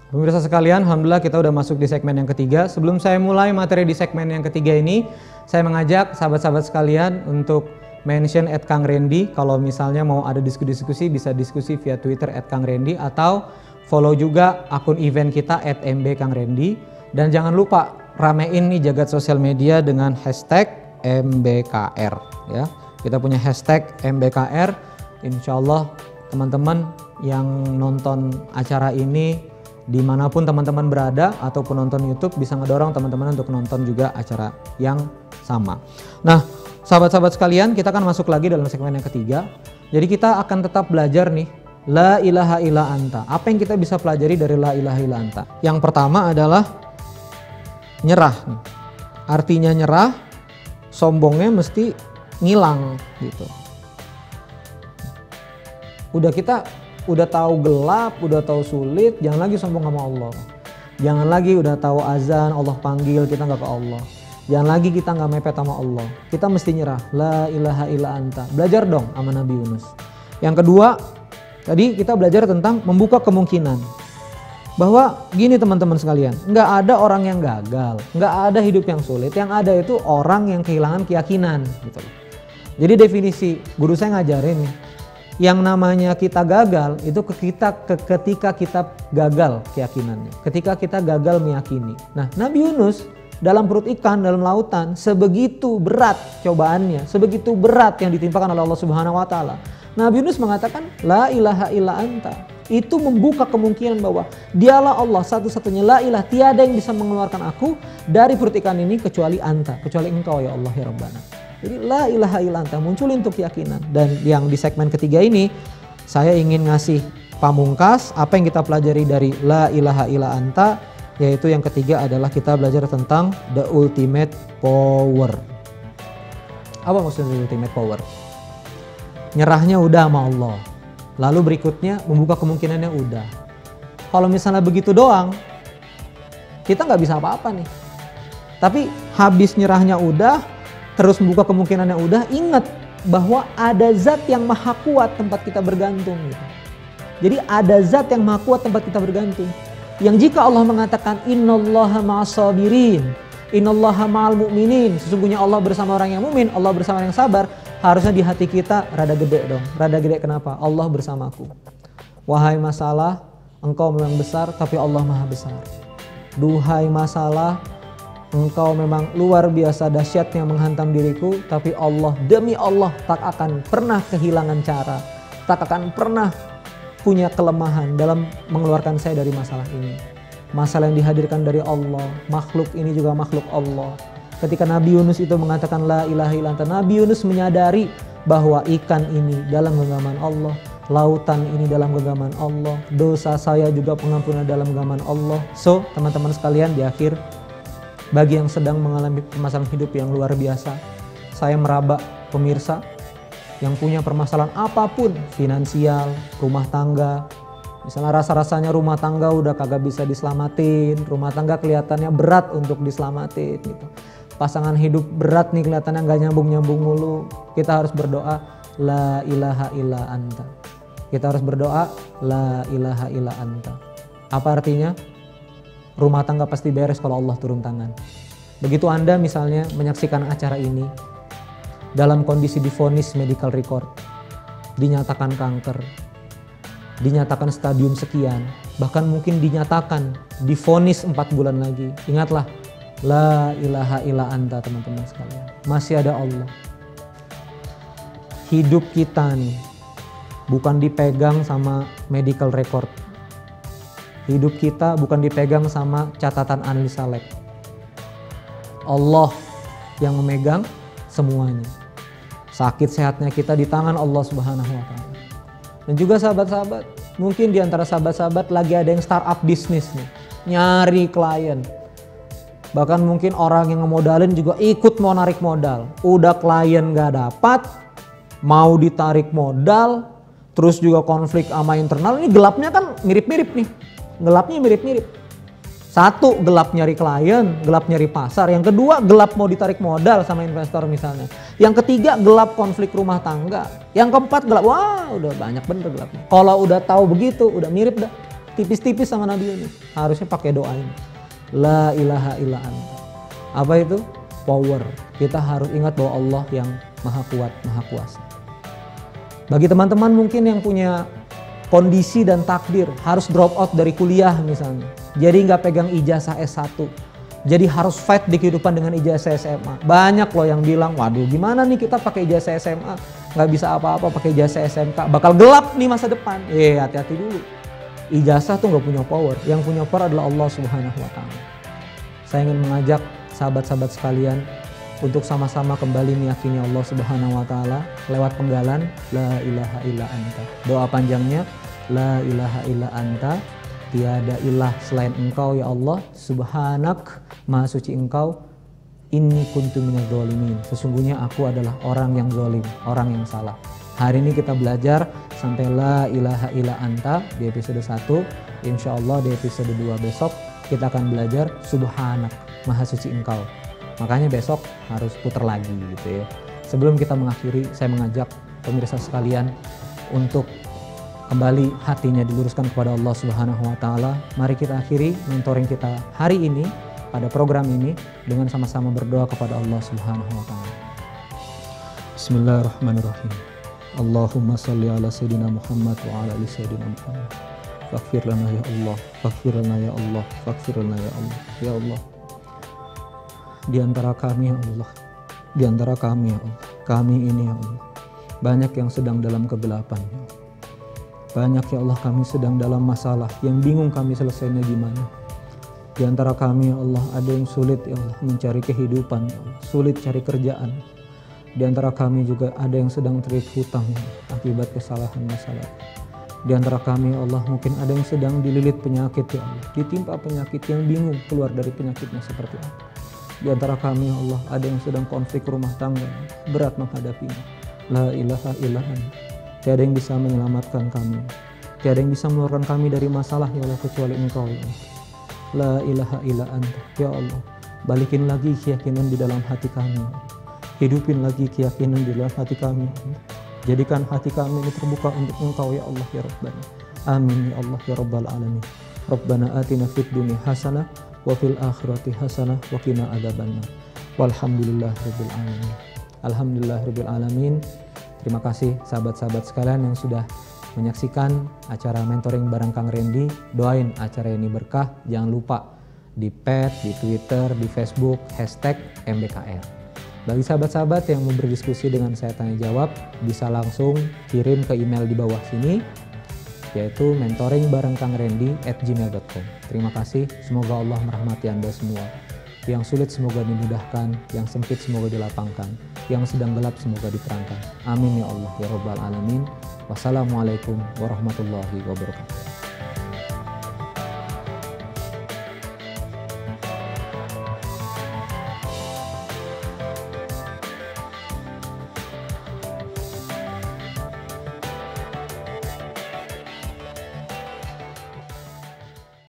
Pemirsa sekalian, alhamdulillah kita udah masuk di segmen yang ketiga. Sebelum saya mulai materi di segmen yang ketiga ini, saya mengajak sahabat-sahabat sekalian untuk mention @kangrendi. Kalau misalnya mau ada diskusi bisa diskusi via Twitter @kangrendi atau follow juga akun event kita @mbkangrendi. Dan jangan lupa ramein nih jagat sosial media dengan hashtag MBKR ya. Kita punya hashtag MBKR. Insya Allah teman-teman yang nonton acara ini dimanapun teman-teman berada ataupun nonton YouTube bisa ngedorong teman-teman untuk nonton juga acara yang sama. Nah, sahabat-sahabat sekalian, kita akan masuk lagi dalam segmen yang ketiga. Jadi kita akan tetap belajar nih, la ilaha illa anta. Apa yang kita bisa pelajari dari la ilaha illa anta? Yang pertama adalah nyerah nih. Artinya nyerah, sombongnya mesti ngilang gitu. Udah tahu gelap, udah tahu sulit, jangan lagi sombong sama Allah. Jangan lagi udah tahu azan, Allah panggil, kita nggak ke Allah. Jangan lagi kita nggak mepet sama Allah. Kita mesti nyerah, la ilaha illa anta. Belajar dong sama Nabi Yunus. Yang kedua, tadi kita belajar tentang membuka kemungkinan. Bahwa gini teman-teman sekalian, nggak ada orang yang gagal, nggak ada hidup yang sulit. Yang ada itu orang yang kehilangan keyakinan. Gitu. Jadi definisi guru saya ngajarin nih, yang namanya kita gagal itu ketika kita gagal keyakinannya, ketika kita gagal meyakini. Nah, Nabi Yunus dalam perut ikan, dalam lautan, sebegitu berat cobaannya, sebegitu berat yang ditimpakan oleh Allah Subhanahu wa taala. Nabi Yunus mengatakan la ilaha illa anta. Itu membuka kemungkinan bahwa dialah Allah satu-satunya, la ilah, tiada yang bisa mengeluarkan aku dari perut ikan ini kecuali anta, kecuali engkau ya Allah ya Rabbana. Jadi la ilaha illa anta muncul untuk keyakinan. Dan yang di segmen ketiga ini saya ingin ngasih pamungkas apa yang kita pelajari dari la ilaha illa anta, yaitu yang ketiga adalah kita belajar tentang the ultimate power. Apa maksudnya the ultimate power? Nyerahnya udah sama Allah. Lalu berikutnya membuka kemungkinannya udah. Kalau misalnya begitu doang, kita nggak bisa apa-apa nih. Tapi habis nyerahnya udah, terus membuka kemungkinannya udah, ingat bahwa ada zat yang maha kuat tempat kita bergantung. Gitu. Jadi ada zat yang maha kuat tempat kita bergantung. Yang jika Allah mengatakan innallaha ma'as-sabirin, innallaha ma'al mu'minin, sesungguhnya Allah bersama orang yang mukmin, Allah bersama orang yang sabar, harusnya di hati kita rada gede dong. Rada gede kenapa? Allah bersamaku. Wahai masalah, engkau memang besar tapi Allah maha besar. Duhai masalah, engkau memang luar biasa dahsyatnya menghantam diriku, tapi Allah, demi Allah tak akan pernah kehilangan cara, tak akan pernah punya kelemahan dalam mengeluarkan saya dari masalah ini. Masalah yang dihadirkan dari Allah, makhluk ini juga makhluk Allah. Ketika Nabi Yunus itu mengatakan la ilaha illa anta, Nabi Yunus menyadari bahwa ikan ini dalam genggaman Allah, lautan ini dalam genggaman Allah, dosa saya juga pengampunan dalam genggaman Allah. So, teman-teman sekalian, di akhir, bagi yang sedang mengalami permasalahan hidup yang luar biasa, saya meraba pemirsa yang punya permasalahan apapun, finansial, rumah tangga. Misalnya rasa-rasanya rumah tangga udah kagak bisa diselamatin, rumah tangga kelihatannya berat untuk diselamatin gitu. Pasangan hidup berat nih kelihatannya nggak nyambung-nyambung mulu. Kita harus berdoa la ilaha illa anta. Kita harus berdoa la ilaha illa anta. Apa artinya? Rumah tangga pasti beres kalau Allah turun tangan. Begitu Anda misalnya menyaksikan acara ini dalam kondisi divonis medical record, dinyatakan kanker, dinyatakan stadium sekian, bahkan mungkin dinyatakan divonis 4 bulan lagi. Ingatlah, la ilaha illa anta teman-teman sekalian. Masih ada Allah. Hidup kita nih bukan dipegang sama medical record. Hidup kita bukan dipegang sama catatan analisa lab. Allah yang memegang semuanya. Sakit sehatnya kita di tangan Allah Subhanahu wa taala. Dan juga sahabat-sahabat, mungkin di antara sahabat-sahabat lagi ada yang startup bisnis nih, nyari klien. Bahkan mungkin orang yang ngemodalin juga ikut mau narik modal. Udah klien gak dapat, mau ditarik modal, terus juga konflik sama internal. Ini gelapnya kan mirip-mirip nih. Gelapnya mirip-mirip. Satu, gelap nyari klien, gelap nyari pasar. Yang kedua, gelap mau ditarik modal sama investor misalnya. Yang ketiga, gelap konflik rumah tangga. Yang keempat, gelap, wah udah banyak bener gelapnya. Kalau udah tahu begitu, udah mirip dah. tipis-tipis sama Nabi Yunus. Harusnya pakai doa ini. La ilaha illa anta. Apa itu? Power. Kita harus ingat bahwa Allah yang maha kuat, maha kuasa. Bagi teman-teman mungkin yang punya kondisi dan takdir harus drop out dari kuliah misalnya. Jadi nggak pegang ijazah S1. Jadi harus fight di kehidupan dengan ijazah SMA. Banyak loh yang bilang, waduh gimana nih kita pakai ijazah SMA. Nggak bisa apa-apa pakai ijazah SMK. Bakal gelap nih masa depan. Hati-hati dulu. Ijazah tuh nggak punya power. Yang punya power adalah Allah Subhanahu wa Ta'ala. Saya ingin mengajak sahabat-sahabat sekalian untuk sama-sama kembali meyakini Allah Subhanahu wa Ta'ala lewat penggalan la ilaha illa anta. Doa panjangnya la ilaha illa anta, tiada ilah selain engkau ya Allah, subhanak, maha suci engkau, inni kuntu minadz zalimin, sesungguhnya aku adalah orang yang zalim, orang yang salah. Hari ini kita belajar sampai la ilaha illa anta di episode 1. Insya Allah di episode 2 besok kita akan belajar subhanak, maha suci engkau. Makanya besok harus putar lagi gitu ya. Sebelum kita mengakhiri, saya mengajak pemirsa sekalian untuk kembali hatinya diluruskan kepada Allah Subhanahu wa Ta'ala. Mari kita akhiri mentoring kita hari ini pada program ini dengan sama-sama berdoa kepada Allah Subhanahu wa Ta'ala. Bismillahirrahmanirrahim. Allahumma salli ala sayyidina Muhammad wa ala ali sayyidina Muhammad. Faghfir lana ya Allah, faghfir lana ya Allah, faghfir lana ya Allah. Ya Allah, di antara kami ya Allah, di antara kami ya Allah, kami ini ya Allah, banyak yang sedang dalam kegelapan ya Allah. Banyak ya Allah kami sedang dalam masalah yang bingung kami selesainya gimana. Di antara kami ya Allah ada yang sulit ya Allah mencari kehidupan ya Allah, sulit cari kerjaan. Di antara kami juga ada yang sedang terlilit hutang ya Allah, akibat kesalahan masalah. Di antara kami ya Allah mungkin ada yang sedang dililit penyakit ya Allah, ditimpa penyakit yang bingung keluar dari penyakitnya seperti apa. Di antara kami ya Allah ada yang sedang konflik rumah tangga, berat menghadapinya. La ilaha illa anta, tiada yang bisa menyelamatkan kami, tiada yang bisa mengeluarkan kami dari masalah ya Allah kecuali Engkau ya Allah. La ilaha illa anta, ya Allah, balikin lagi keyakinan di dalam hati kami, hidupin lagi keyakinan di dalam hati kami, jadikan hati kami ini terbuka untuk Engkau ya Allah ya Rabbana. Amin ya Allah ya Rabbal alamin. Rabbana atina fid dunya hasanah wa fil akhirati hasanah wa qina adzabannar. Walhamdulillahirabbil alamin. Alhamdulillahirabbil alamin. Terima kasih sahabat-sahabat sekalian yang sudah menyaksikan acara mentoring bareng Kang Randy. Doain acara ini berkah. Jangan lupa di pet, di Twitter, di Facebook #MBKR. Bagi sahabat-sahabat yang mau berdiskusi dengan saya tanya jawab, bisa langsung kirim ke email di bawah sini, yaitu mentoringbarengkangrandy@gmail.com. Terima kasih, semoga Allah merahmati Anda semua. Yang sulit semoga dimudahkan, yang sempit semoga dilapangkan, yang sedang gelap semoga diterangkan. Amin ya Allah ya Rabbal alamin. Wassalamualaikum warahmatullahi wabarakatuh.